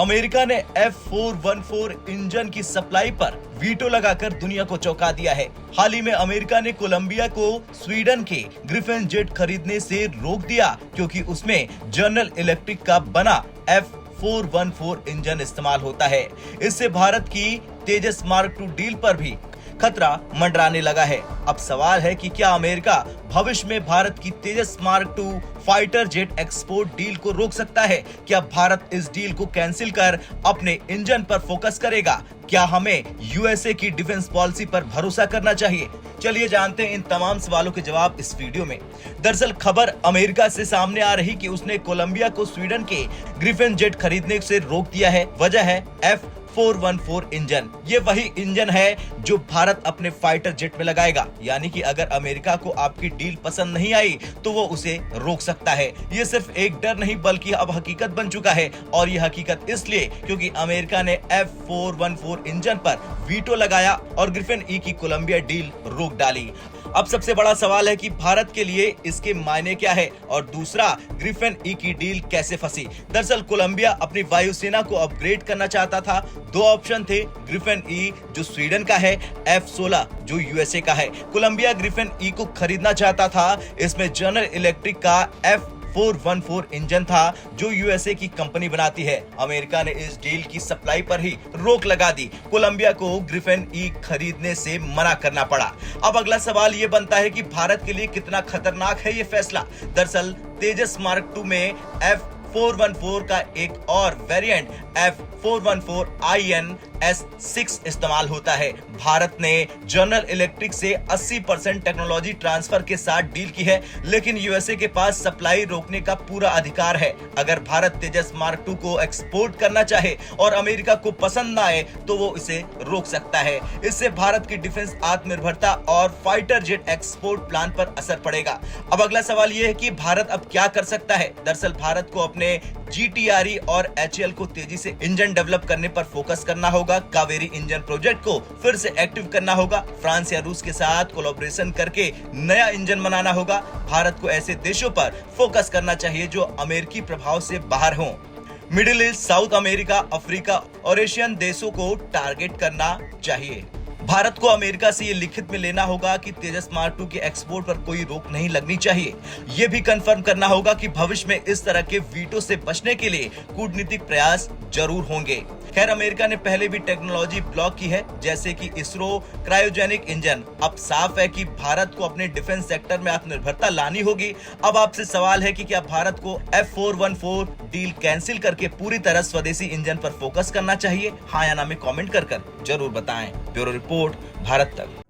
America ने F414 engine की supply पर वीटो लगाकर दुनिया को चौंका दिया है। हाल ही में अमेरिका ने कोलंबिया को स्वीडन के ग्रिफिन जेट खरीदने से रोक दिया क्योंकि उसमें जनरल इलेक्ट्रिक का बना F414 इंजन इस्तेमाल होता है। इससे भारत की तेजस मार्क 2 डील पर भी खतरा मंडराने लगा है। अब सवाल है कि क्या अमेरिका भविष्य में भारत की Tejas mark 2 fighter jet export deal को रोक सकता है? क्या भारत इस डील को कैंसिल कर अपने इंजन पर फोकस करेगा? क्या हमें यूएसए की डिफेंस पॉलिसी पर भरोसा करना चाहिए? चलिए जानते हैं इन तमाम सवालों के जवाब इस वीडियो में। दरअसल खबर अमेरिका से सामने आ रही कि उसने कोलंबिया को स्वीडन के ग्रिफिन जेट खरीदने से रोक दिया है। वजह है F414 इंजन। ये वही इंजन है जो भारत अपने फाइटर जेट में लगाएगा। यानी कि अगर अमेरिका को आपकी डील पसंद नहीं आई तो वो उसे रोक सकता है। ये सिर्फ एक डर नहीं बल्कि अब हकीकत बन चुका है, और ये हकीकत इसलिए क्योंकि अमेरिका ने F414 इंजन पर वीटो लगाया और ग्रिफिन ई की कोलंबिया डील रोक डाली। अब सबसे बड़ा सवाल है कि भारत के लिए इसके मायने क्या है, और दूसरा ग्रिफिन ई की डील कैसे फंसी। दरअसल कोलंबिया अपनी वायुसेना को अपग्रेड करना चाहता था। दो ऑप्शन थे, ग्रिफिन ई जो स्वीडन का है, F16 जो यूएसए का है। कोलंबिया ग्रिफिन ई को खरीदना चाहता था। इसमें जनरल इलेक्ट्रिक का F414 इंजन था जो यूएसए की कंपनी बनाती है। अमेरिका ने इस डील की सप्लाई पर ही रोक लगा दी। कोलंबिया को ग्रिफिन ई खरीदने से मना करना पड़ा। अब अगला सवाल ये बनता है कि भारत के लिए कितना खतरनाक है ये फैसला। दरअसल तेजस मार्क 2 में F414 का एक और वेरिएंट F414INS6 इस्तेमाल होता है। भारत ने जनरल इलेक्ट्रिक से 80% टेक्नोलॉजी ट्रांसफर के साथ डील की है, लेकिन यूएसए के पास सप्लाई रोकने का पूरा अधिकार है। अगर भारत तेजस मार्क 2 को एक्सपोर्ट करना चाहे और अमेरिका को पसंद न आए तो वो इसे रोक सकता है। इससे भारत की डिफेंस आत्मनिर्भरता और फाइटर जेट एक्सपोर्ट प्लान पर असर पड़ेगा। अब अगला सवाल ये है कि भारत अब क्या कर सकता है। दरअसल भारत को अपने GTRE और HAL को तेजी से इंजन डेवलप करने पर फोकस करना होगा। कावेरी इंजन प्रोजेक्ट को फिर से एक्टिव करना होगा। फ्रांस या रूस के साथ कोलैबोरेशन करके नया इंजन बनाना होगा। भारत को ऐसे देशों पर फोकस करना चाहिए जो अमेरिकी प्रभाव से बाहर हों। Middle east, south America, Africa और एशियन देशों को टारगेट करना चाहिए। भारत को अमेरिका से ये लिखित में लेना होगा कि तेजस मार्क 2 के एक्सपोर्ट पर कोई रोक नहीं लगनी चाहिए। ये भी कंफर्म करना होगा कि भविष्य में इस तरह के वीटो से बचने के लिए कूटनीतिक प्रयास जरूर होंगे। खैर, अमेरिका ने पहले भी टेक्नोलॉजी ब्लॉक की है, जैसे कि इसरो क्रायोजेनिक इंजन। अब साफ है कि भारत को अपने डिफेंस सेक्टर में आत्मनिर्भरता लानी होगी। अब आपसे सवाल है कि क्या भारत को F414 डील कैंसिल करके पूरी तरह स्वदेशी इंजन पर फोकस करना चाहिए? हाँ या ना में कमेंट कर जरूर बताएं। ब्यूरो रिपोर्ट, भारत तक।